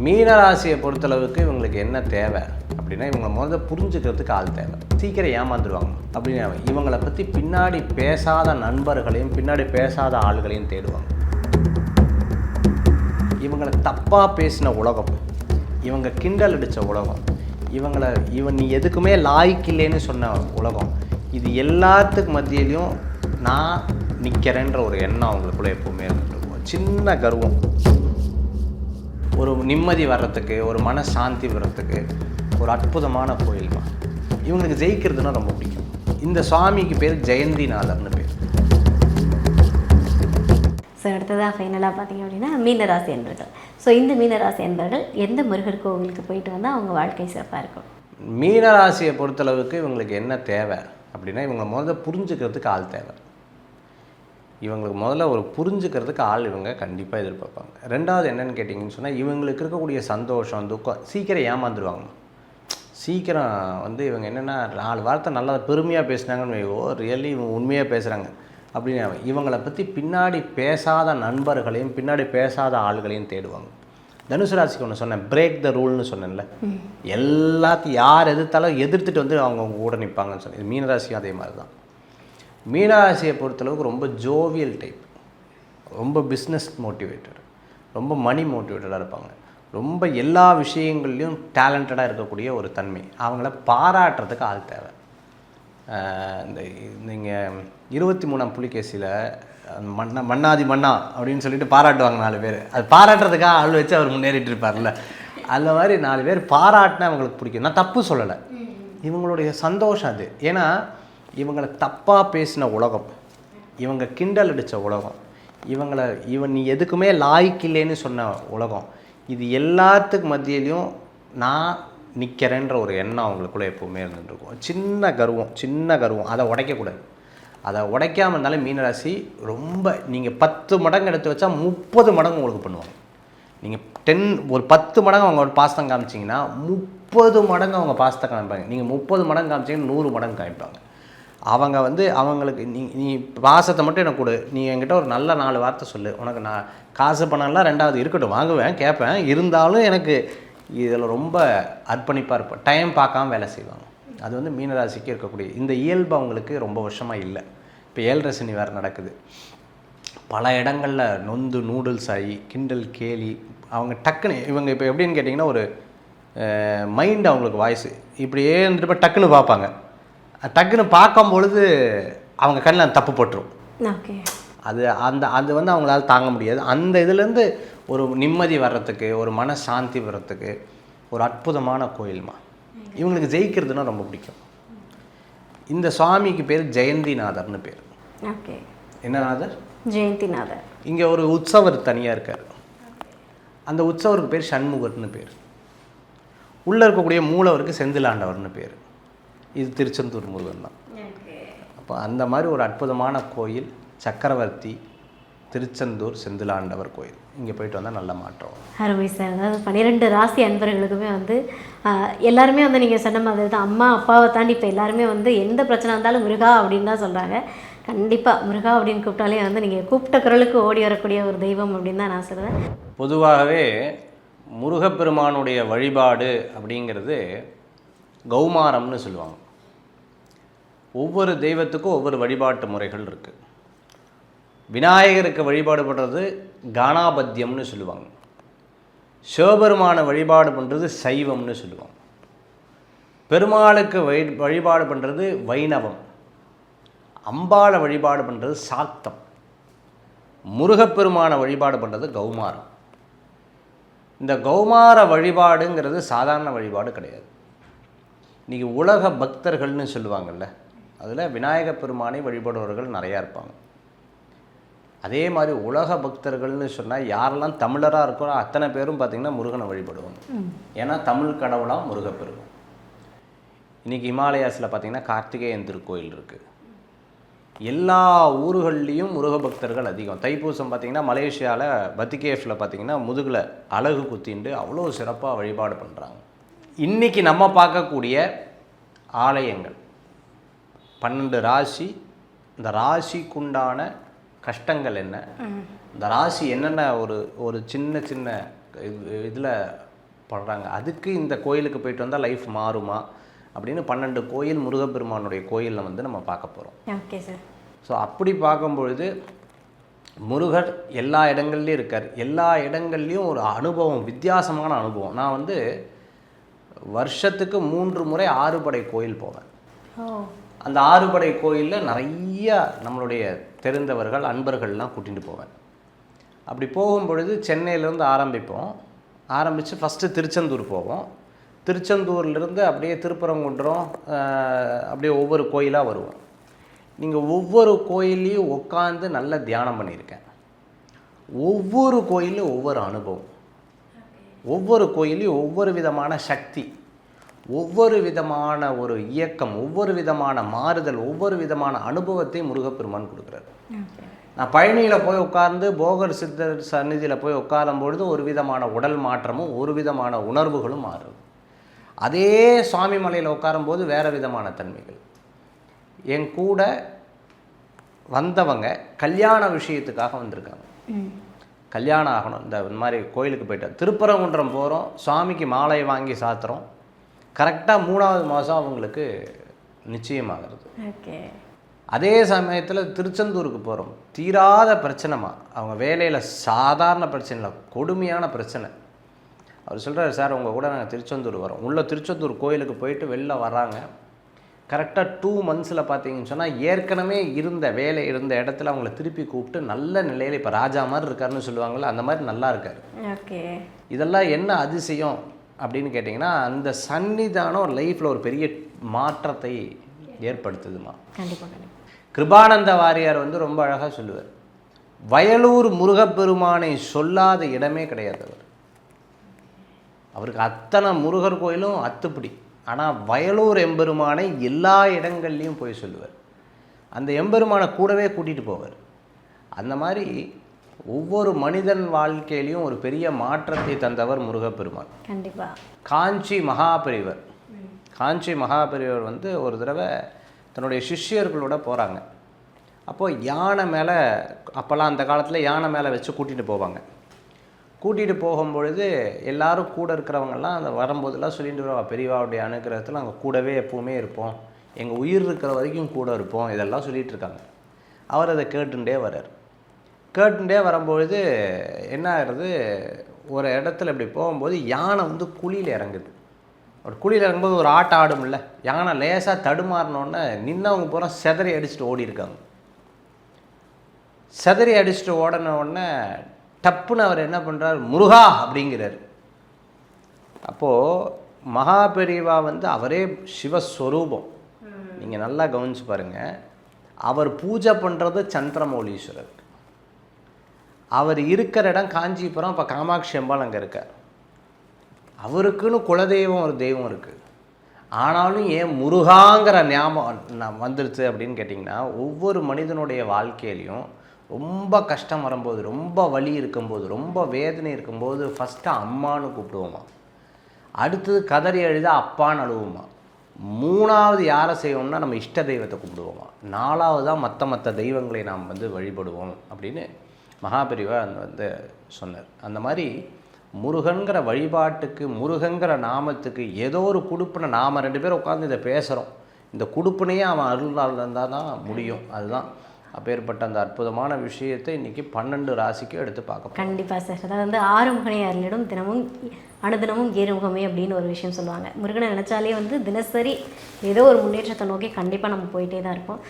மீனராசியை பொறுத்தளவுக்கு இவங்களுக்கு என்ன தேவை அப்படின்னா, இவங்க முதல்ல புரிஞ்சுக்கிறதுக்கு ஆள் தேவை. சீக்கிரம் ஏமாந்துருவாங்க அப்படின்னு இவங்களை பற்றி பின்னாடி பேசாத நண்பர்களையும் பின்னாடி பேசாத ஆள்களையும் தேடுவாங்க. இவங்களை தப்பாக பேசின உலகம், இவங்க கிண்டல் அடித்த உலகம், இவன் நீ எதுக்குமே லாய்க்கில்லேன்னு சொன்ன உலகம், இது எல்லாத்துக்கு மத்தியிலையும் நான் நிற்கிறேன்ற ஒரு எண்ணம் அவங்களுக்குள்ளே எப்போவுமே இருந்துருக்கும். சின்ன கர்வம். ஒரு நிம்மதி வர்றதுக்கு, ஒரு மனசாந்தி வர்றதுக்கு ஒரு அற்புதமான கோயில் தான். இவங்களுக்கு ஜெயிக்கிறதுனா ரொம்ப பிடிக்கும். இந்த சுவாமிக்கு பேர் ஜெயந்திநாதர்னு பேர். ஸோ அடுத்ததாக ஃபைனலாக பார்த்தீங்க அப்படின்னா மீனராசி என்பர்கள். ஸோ இந்த மீனராசி என்பர்கள் எந்த முருகர் கோவிலுக்கு போயிட்டு வந்தால் அவங்க வாழ்க்கை சிறப்பாக இருக்கும்? மீனராசியை பொறுத்தளவுக்கு இவங்களுக்கு என்ன தேவை அப்படின்னா, இவங்க முதல்ல புரிஞ்சுக்கிறதுக்கு ஆள் தேவை. இவங்களுக்கு முதல்ல ஒரு புரிஞ்சுக்கிறதுக்கு ஆள் இவங்க கண்டிப்பாக எதிர்பார்ப்பாங்க. ரெண்டாவது என்னென்னு கேட்டிங்கன்னு சொன்னால், இவங்களுக்கு இருக்கக்கூடிய சந்தோஷம் துக்கம் சீக்கிரம் ஏமாந்துருவாங்க. சீக்கிரம் இவங்க என்னென்னா 4 வார்த்தை நல்லா பெருமையாக பேசுனாங்கன்னு ரியலி இவங்க உண்மையாக பேசுகிறாங்க அப்படின்னு இவங்களை பற்றி பின்னாடி பேசாத நண்பர்களையும் பின்னாடி பேசாத ஆள்களையும் தேடுவாங்க. தனுசு ராசிக்கு ஒன்று சொன்னேன், பிரேக் த ரூல்னு சொன்னேன்ல, எல்லாத்தையும் யார் எதிர்த்தாலும் எதிர்த்துட்டு அவங்க கூட நிற்பாங்கன்னு சொன்னேன். மீனராசியும் அதே மாதிரி தான். மீனராசியை பொறுத்தளவுக்கு ரொம்ப ஜோவியல் டைப், ரொம்ப பிஸ்னஸ் மோட்டிவேட்டட், ரொம்ப மணி மோட்டிவேட்டடாக இருப்பாங்க. ரொம்ப எல்லா விஷயங்கள்லையும் டேலண்டடாக இருக்கக்கூடிய ஒரு தன்மை. அவங்கள பாராட்டுறதுக்கு ஆள் தேவை. நீங்கள் 23ஆம் புலிகேசியில் மன்னாதி மன்னா அப்படின்னு சொல்லிட்டு பாராட்டுவாங்க 4 பேர். அது பாராட்டுறதுக்காக ஆள் வச்சு அவர் முன்னேறிட்டு இருப்பார்ல, அந்த மாதிரி 4 பேர் பாராட்டினா அவங்களுக்கு பிடிக்கும். நான் தப்பு சொல்லலை, இவங்களுடைய சந்தோஷம் அது. ஏன்னா இவங்களை தப்பாக பேசின உலகம், இவங்க கிண்டல் அடித்த உலகம், இவன் நீ எதுக்குமே லாய்க்கில்லேன்னு சொன்ன உலகம், இது எல்லாத்துக்கு மத்தியிலையும் நான் நிற்கிறேன்ற ஒரு எண்ணம் அவங்களுக்குள்ளே எப்போவுமே இருந்துருக்கும். சின்ன கர்வம் அதை உடைக்கக்கூடாது. அதை உடைக்காமல் இருந்தாலும் மீனராசி ரொம்ப நீங்கள் 10 மடங்கு எடுத்து வச்சா 30 மடங்கு உங்களுக்கு பண்ணுவாங்க. நீங்கள் ஒரு 10 மடங்கு அவங்க பாசம் காமிச்சிங்கன்னா 30 மடங்கு அவங்க பாசத்தை காமிப்பாங்க. நீங்கள் 30 மடங்கு காமிச்சிங்கன்னா 100 மடங்கு காமிப்பாங்க. அவங்க அவங்களுக்கு நீ பாசத்தை மட்டும் எனக்கு கொடு, நீ என்கிட்ட ஒரு நல்ல 4 வார்த்தை சொல்லு, உனக்கு நான் காசு பணம்லாம் 2வது இருக்கட்டும், வாங்குவேன், கேட்பேன், இருந்தாலும் எனக்கு இதில் ரொம்ப அர்ப்பணிப்பாக இருப்பேன். டைம் பார்க்காம வேலை செய்வாங்க. அது மீனராசிக்கு இருக்கக்கூடிய இந்த இயல்பு அவங்களுக்கு ரொம்ப வருஷமாக இல்லை. இப்போ 7.5 சனி வேறு நடக்குது. பல இடங்களில் நொந்து நூடுல்ஸ் ஆகி கிண்டல் கேலி. அவங்க டக்குன்னு இவங்க இப்போ எப்படின்னு கேட்டிங்கன்னா, ஒரு மைண்ட் அவங்களுக்கு வாய்ஸ் இப்படியே இருந்துட்டு டக்குன்னு பார்ப்பாங்க. டக்குன்னு பார்க்கும் பொழுது அவங்க கண்ணில் தப்பு போட்டுரும். ஓகே, அது அவங்களால தாங்க முடியாது. அந்த இதுலேருந்து ஒரு நிம்மதி வர்றதுக்கு, ஒரு மனசாந்தி வர்றதுக்கு ஒரு அற்புதமான கோயில்மா. இவங்களுக்கு ஜெயிக்கிறதுனா ரொம்ப பிடிக்கும். இந்த சுவாமிக்கு பேர் ஜெயந்திநாதர்னு பேர். ஓகே, என்ன நாதர்? ஜெயந்திநாதர். இங்கே ஒரு உற்சவர் தனியாக இருக்கார். அந்த உற்சவருக்கு பேர் சண்முகர்னு பேர். உள்ளே இருக்கக்கூடிய மூலவருக்கு செந்திலாண்டவர்னு பேர். இது திருச்செந்தூர் முருகன் தான். அப்போ அந்த மாதிரி ஒரு அற்புதமான கோயில் சக்கரவர்த்தி திருச்செந்தூர் செந்திலாண்டவர் கோயில். இங்கே போயிட்டு வந்தால் நல்ல மாற்றம். அருமை சார். அதாவது 12 ராசி அன்பர்களுக்குமே எல்லாருமே நீங்கள் சொன்ன மாதிரி தான். அம்மா அப்பாவை தாண்டி இப்போ எல்லாருமே எந்த பிரச்சனை வந்தாலும் முருகா அப்படின்னு தான் சொல்கிறாங்க. கண்டிப்பாக முருகா அப்படின்னு கூப்பிட்டாலே நீங்கள் கூப்பிட்ட குரலுக்கு ஓடி வரக்கூடிய ஒரு தெய்வம் அப்படின்னு தான் நான் சொல்லுவேன். பொதுவாகவே முருகப்பெருமானுடைய வழிபாடு அப்படிங்கிறது கௌமாரம்னு சொல்லுவாங்க. ஒவ்வொரு தெய்வத்துக்கும் ஒவ்வொரு வழிபாட்டு முறைகள் இருக்குது. விநாயகருக்கு வழிபாடு பண்ணுறது கானாபத்தியம்னு சொல்லுவாங்க. சிவபெருமான வழிபாடு பண்ணுறது சைவம்னு சொல்லுவாங்க. பெருமாளுக்கு வழிபாடு பண்ணுறது வைணவம். அம்பாளை வழிபாடு பண்ணுறது சாக்தம். முருகப்பெருமான வழிபாடு பண்ணுறது கௌமாரம். இந்த கௌமார வழிபாடுங்கிறது சாதாரண வழிபாடு கிடையாது. இன்றைக்கி உலக பக்தர்கள்னு சொல்லுவாங்கள்ல, அதில் விநாயகப் பெருமானை வழிபடுபவர்கள் நிறையா இருப்பாங்க. அதே மாதிரி உலக பக்தர்கள்னு சொன்னால் யாரெல்லாம் தமிழராக இருக்கிறோ அத்தனை பேரும் பார்த்திங்கன்னா முருகனை வழிபடுவாங்க. ஏன்னா தமிழ் கடவுளாக முருகப்பெருமான். இன்றைக்கி ஹிமாலயாஸில் பார்த்திங்கன்னா கார்த்திகேயன் திருக்கோயில் இருக்குது. எல்லா ஊர்கள்லேயும் முருக பக்தர்கள் அதிகம். தைப்பூசம் பார்த்திங்கன்னா மலேசியாவில் பத்திகேஃபில் பார்த்திங்கன்னா முதுகில் அழகு குத்திண்டு அவ்வளோ சிறப்பாக வழிபாடு பண்ணுறாங்க. இன்றைக்கி நம்ம பார்க்கக்கூடிய ஆலயங்கள் 12 ராசி, இந்த ராசிக்குண்டான கஷ்டங்கள் என்ன, இந்த ராசி என்னென்ன ஒரு சின்ன சின்ன இதில் படுறாங்க. அதுக்கு இந்த கோயிலுக்கு போயிட்டு வந்தால் லைஃப் மாறுமா அப்படின்னு 12 கோயில் முருகப்பெருமானுடைய கோயிலில் வந்து நம்ம பார்க்க போகிறோம். Okay sir. ஸோ அப்படி பார்க்கும்பொழுது முருகர் எல்லா இடங்கள்லையும் இருக்கார். எல்லா இடங்கள்லையும் ஒரு அனுபவம், வித்தியாசமான அனுபவம். நான் வந்து வருஷத்துக்கு 3 முறை ஆறுபடை கோயில் போவேன். அந்த ஆறுபடை கோயிலில் நிறைய நம்மளுடைய தெரிந்தவர்கள் அன்பர்கள்லாம் கூட்டிகிட்டு போவேன். அப்படி போகும்பொழுது சென்னையிலேருந்து ஆரம்பித்து ஃபஸ்ட்டு திருச்செந்தூர் போவோம். திருச்செந்தூர்லேருந்து அப்படியே திருப்பரங்குன்றம், அப்படியே ஒவ்வொரு கோயிலாக வருவோம். நீங்கள் ஒவ்வொரு கோயிலையும் உட்காந்து நல்ல தியானம் பண்ணியிருக்கேன். ஒவ்வொரு கோயிலும் ஒவ்வொரு அனுபவம், ஒவ்வொரு கோயிலையும் ஒவ்வொரு விதமான சக்தி, ஒவ்வொரு விதமான ஒரு இயக்கம், ஒவ்வொரு விதமான மாறுதல், ஒவ்வொரு விதமான அனுபவத்தை முருகப்பெருமான் கொடுக்குறாரு. நான் பழனியில் போய் உட்கார்ந்து போகர் சித்தர் சந்நிதியில் போய் உட்காரும் பொழுது ஒரு விதமான உடல் மாற்றமும் ஒரு விதமான உணர்வுகளும் மாறும். அதே சுவாமி மலையில் உட்காரும்போது வேறு விதமான தன்மைகள். என் கூட வந்தவங்க கல்யாண விஷயத்துக்காக வந்திருக்காங்க. கல்யாணம் ஆகணும், இந்த மாதிரி கோயிலுக்கு போய்ட்டு திருப்பரங்குன்றம் போகிறோம், சுவாமிக்கு மாலை வாங்கி சாத்துறோம். கரெக்டாக 3வது மாதம் அவங்களுக்கு நிச்சயமாகிறது. அதே சமயத்தில் திருச்செந்தூருக்கு போகிறோம், தீராத பிரச்சனைமா, அவங்க வேலையில் சாதாரண பிரச்சனை இல்லை, கொடுமையான பிரச்சனை. அவர் சொல்கிறார், சார் உங்கள் கூட நாங்கள் திருச்செந்தூர் வரோம். உள்ள திருச்செந்தூர் கோயிலுக்கு போயிட்டு வெளில வராங்க. கரெக்டாக 2 மந்த்ஸில் பார்த்தீங்கன்னு சொன்னால் ஏற்கனவே வேலை இருந்த இடத்துல அவங்கள திருப்பி கூப்பிட்டு நல்ல நிலையில் இப்போ ராஜா மாதிரி இருக்காருன்னு சொல்லுவாங்கள்ல, அந்த மாதிரி நல்லா இருக்கார். இதெல்லாம் என்ன அதிசயம் அப்படின்னு கேட்டிங்கன்னா, அந்த சன்னிதானம் லைஃப்பில் ஒரு பெரிய மாற்றத்தை ஏற்படுத்துதுமா. கண்டிப்பாக. கிருபானந்த வாரியார் வந்து ரொம்ப அழகாக சொல்லுவார், வயலூர் முருகப்பெருமானை சொல்லாத இடமே கிடையாது. அவருக்கு அத்தனை முருகர் கோயிலும் அத்துப்படி. ஆனால் வயலூர் எம்பெருமானை எல்லா இடங்கள்லையும் போய் சொல்லுவார். அந்த எம்பெருமானை கூடவே கூட்டிகிட்டு போவார். அந்த மாதிரி ஒவ்வொரு மனிதன் வாழ்க்கையிலையும் ஒரு பெரிய மாற்றத்தை தந்தவர் முருகப்பெருமான். கண்டிப்பாக. காஞ்சி மகாபெரிவர் வந்து ஒரு தடவை தன்னுடைய சிஷ்யர்களோட போகிறாங்க. அப்போது யானை மேலே, அப்போல்லாம் அந்த காலத்தில் யானை மேலே வச்சு கூட்டிகிட்டு போவாங்க. கூட்டிகிட்டு போகும்பொழுது எல்லாரும் கூட இருக்கிறவங்கெல்லாம் அந்த வரும்போதெல்லாம் சொல்லிட்டு வருவா, பெரியவாவுடைய அனுகிரகத்தில் நாங்கள் கூடவே எப்பவுமே இருப்போம், எங்கள் உயிர் இருக்கிற வரைக்கும் கூட இருப்போம், இதெல்லாம் சொல்லிகிட்டு இருக்காங்க. அவர் அதை கேட்டுட்டே வரும்பொழுது என்ன ஆகிறது, ஒரு இடத்துல இப்படி போகும்போது யானை வந்து குழியில் இறங்குது. ஒரு குழியில் இறங்கும்போது ஒரு ஆட்டம் ஆடும்ல, யானை லேசாக தடுமாறினோடனே நின்னவங்க பூரா செதறி அடிச்சுட்டு ஓடி இருக்காங்க. செதறி அடிச்சுட்டு ஓடின உடனே டப்புன்னு அவர் என்ன பண்ணுறார், முருகா அப்படிங்கிறார். அப்போது மகாபெரிவா வந்து அவரே சிவஸ்வரூபம். நீங்கள் நல்லா கவனிச்சு பாருங்கள். அவர் பூஜை பண்ணுறது சந்திரமௌலீஸ்வரர். அவர் இருக்கிற இடம் காஞ்சிபுரம். இப்போ காமாட்சி அம்பாள் அங்கே இருக்கார். அவருக்குன்னு குலதெய்வம் ஒரு தெய்வம் இருக்குது. ஆனாலும் ஏன் முருகாங்கிற ஞாபகம் வந்துடுச்சு அப்படின்னு கேட்டிங்கன்னா, ஒவ்வொரு மனிதனுடைய வாழ்க்கையிலையும் ரொம்ப கஷ்டம் வரும்போது, ரொம்ப வலி இருக்கும்போது, ரொம்ப வேதனை இருக்கும்போது ஃபஸ்ட்டு அம்மானு கூப்பிடுவோமா, அடுத்தது கதறி அழுத அப்பான்னு அழுவோமா, 3வது யாரை செய்வோம்னா நம்ம இஷ்ட தெய்வத்தை கூப்பிடுவோமா, 4வது தான் மற்ற தெய்வங்களை நாம் வந்து வழிபடுவோம் அப்படின்னு மகாபெரிவா வந்து சொன்னார். அந்த மாதிரி முருகன்கிற வழிபாட்டுக்கு, முருகன்கிற நாமத்துக்கு ஏதோ ஒரு குடுப்பினை, நாம் 2 பேரும் உட்காந்து இதை பேசுகிறோம், இந்த குடுப்பினையே அவன் அருளால் இருந்தால் தான் முடியும். அதுதான் அப்பேற்பட்ட அந்த அற்புதமான விஷயத்தை இன்றைக்கி 12 ராசிக்கும் எடுத்து பார்க்க. கண்டிப்பாக சார். அதாவது வந்து ஆறுமுகனை அருளிடம் தினமும் அனுதினமும் ஏறுமுகமே அப்படின்னு ஒரு விஷயம் சொல்லுவாங்க. முருகனை நினச்சாலே வந்து தினசரி ஏதோ ஒரு முன்னேற்றத்தை நோக்கி கண்டிப்பாக நம்ம போயிட்டே தான் இருப்போம்.